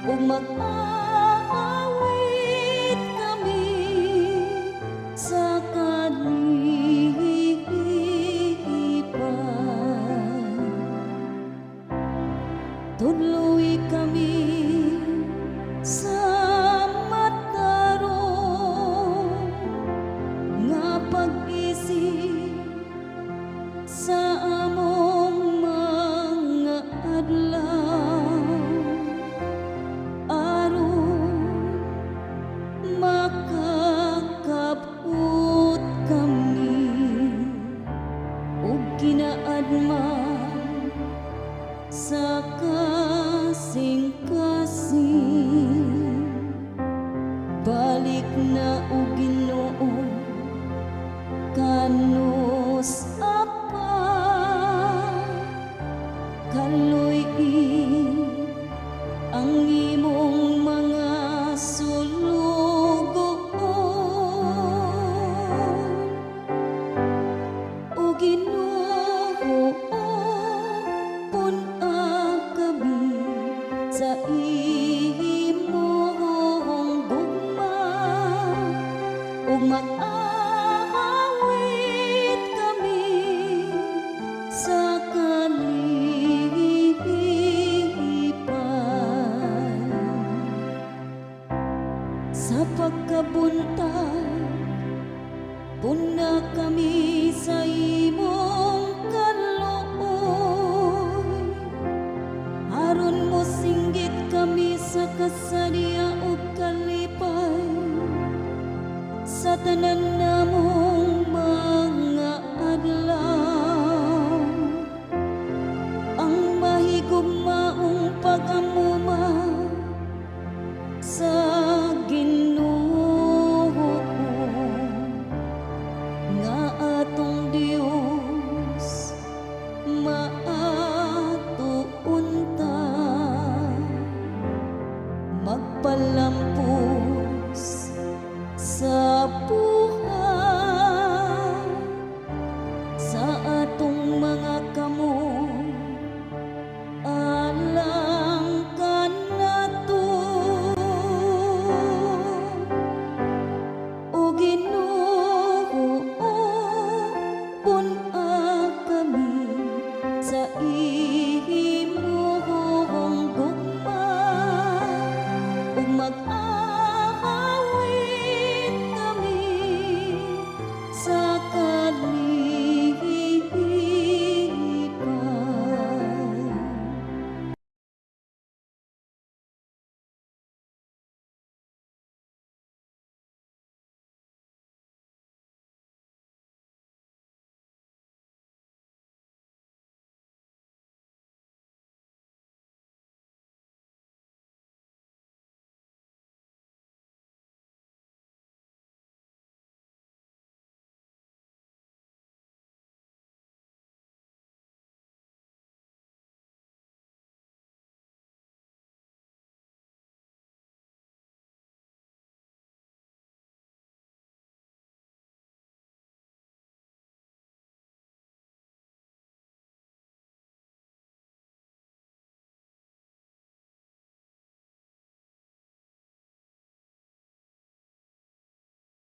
ug mag-aawit kami sa kalihipon. Tudloy kami sa matarong nga pag-isip sa among mga adlaw, aron makakabot kami ug kinaadman sa kasing-kasing. Balik na o Ginoo, kanus apa kaluy-in ang imong mga sulugoon. O Ginoo, pun-a kami sa imong gugma ug mag-aawit kami sa kalihipon. Sa pagkabuntag, puna kami sa imong kaluoy, aron mo singgit kami sa kasadya ug kalipay sa tanan namong mga adlaw. Ang mahigugmaong pag-amuma sa Ginoo nga atong Dios maatuon ta, magpalampos sa buhay sa atong mga kamot, alang kanato. O Ginoo, pun-a kami sa imong gugma ug mag